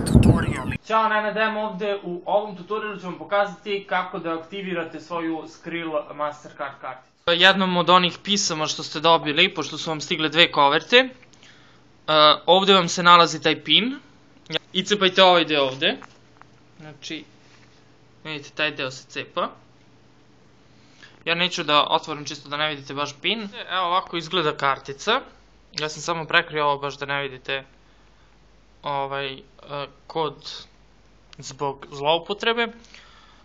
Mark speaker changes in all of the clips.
Speaker 1: tutoriali.
Speaker 2: Ćao, Nenadem ovde. U ovom tutorialu ću vam pokazati kako da aktivirate svoju Skrill Mastercard karticu. Jednom od onih pisama što ste dobili, pošto su vam stigle dve koverte, ovde vam se nalazi taj pin. I cepajte ovaj deo ovde. Znači, vidite, taj deo se cepa. Ja neću da otvorim čisto da ne vidite baš pin. Evo ovako izgleda kartica. Ja sam samo prekrio ovo baš da ne vidite kod zbog zloupotrebe.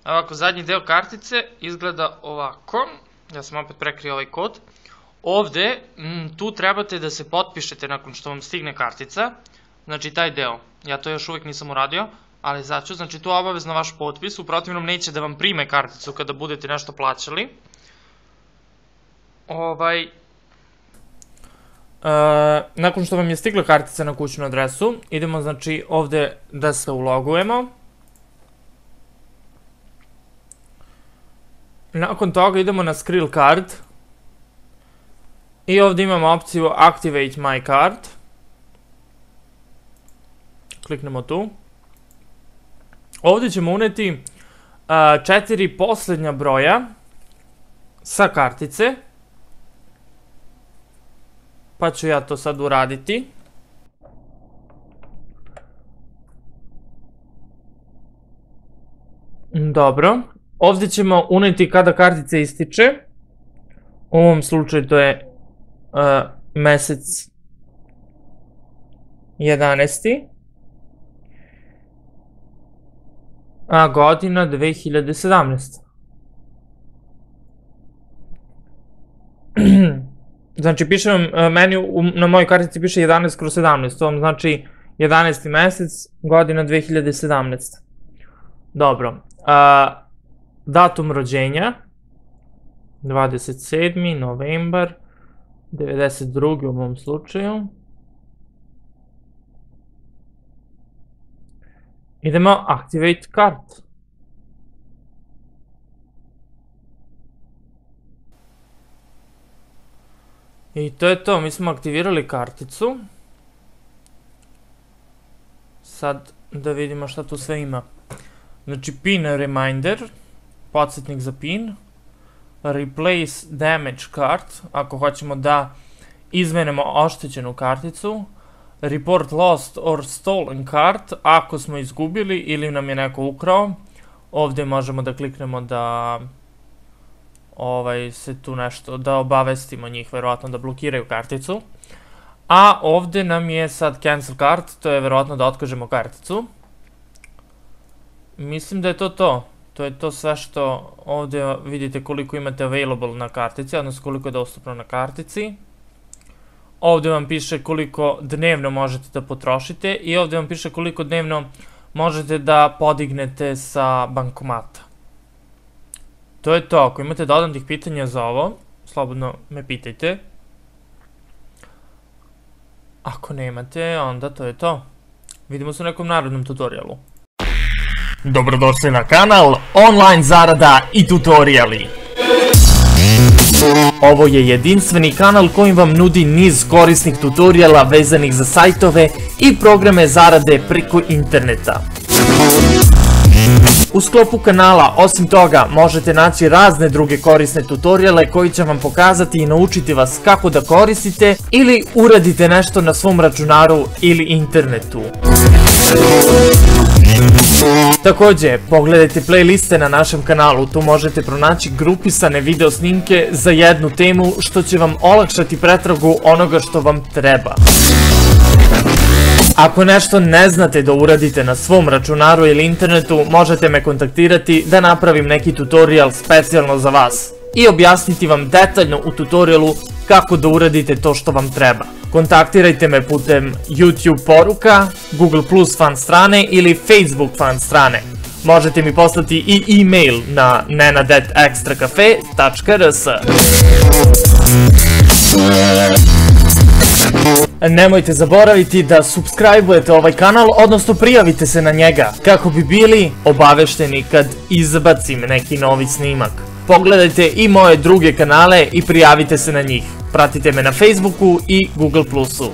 Speaker 2: Ovako, zadnji deo kartice izgleda ovako. Ja sam opet prekrio ovaj kod. Ovde, tu trebate da se potpišete nakon što vam stigne kartica. Znači taj deo. Ja to još uvijek nisam uradio, ali sad ću. Znači tu je obavezno vaš potpis, u protivnom neće da vam prime karticu kada budete nešto plaćali. Nakon što vam je stigla kartica na kućnu adresu, idemo znači ovde da se ulogujemo. Nakon toga idemo na Skrill card. I ovde imamo opciju Activate my card. Kliknemo tu. Ovde ćemo uneti 4 poslednja broja sa kartice. Pa ću ja to sad uraditi. Dobro. Ovde ćemo uneti kada kartica ističe. U ovom slučaju to je mesec 11. A godina 2017. Znači piše vam, meni na mojoj kartici piše 11/17, to vam znači 11. mesec, godina 2017. Dobro, datum rođenja, 27. novembar, 92. u mom slučaju. Idemo Activate card. I to je to, mi smo aktivirali karticu. Sad da vidimo šta tu sve ima. Znači pin reminder, podsjetnik za pin. Replace damage card, ako hoćemo da izmenimo oštećenu karticu. Report lost or stolen card, ako smo izgubili ili nam je neko ukrao. Ovde možemo da kliknemo da se tu nešto, da obavestimo njih, verovatno da blokiraju karticu. A ovde nam je sad cancel card, to je verovatno da otkažemo karticu. Mislim da je to to. To je to sve što ovde vidite koliko imate available na kartici, odnosno koliko je dostupno na kartici. Ovde vam piše koliko dnevno možete da potrošite i ovde vam piše koliko dnevno možete da podignete sa bankomata. To je to, ako imate dodatnih pitanja za ovo, slobodno me pitajte. Ako nemate, onda to je to. Vidimo se u nekom narednom tutorialu. Dobrodošli na kanal Online zarada i tutoriali. Ovo je jedinstveni kanal koji vam nudi niz korisnih tutoriala vezanih za sajtove i programe zarade preko interneta. U sklopu kanala, osim toga, možete naći razne druge korisne tutoriale koji će vam pokazati i naučiti vas kako da koristite ili uradite nešto na svom računaru ili internetu. Takođe, pogledajte playliste na našem kanalu, tu možete pronaći grupisane video snimke za jednu temu što će vam olakšati pretragu onoga što vam treba. Ako nešto ne znate da uradite na svom računaru ili internetu, možete me kontaktirati da napravim neki tutorial specijalno za vas i objasniti vam detaljno u tutorialu kako da uradite to što vam treba. Kontaktirajte me putem YouTube poruka, Google Plus fan strane ili Facebook fan strane. Možete mi poslati i e-mail na nenadetextracafe.rs. Nemojte zaboraviti da subscribe-ujete ovaj kanal, odnosno prijavite se na njega, kako bi bili obavešteni kad izbacim neki novi snimak. Pogledajte i moje druge kanale i prijavite se na njih. Pratite me na Facebooku i Google Plusu.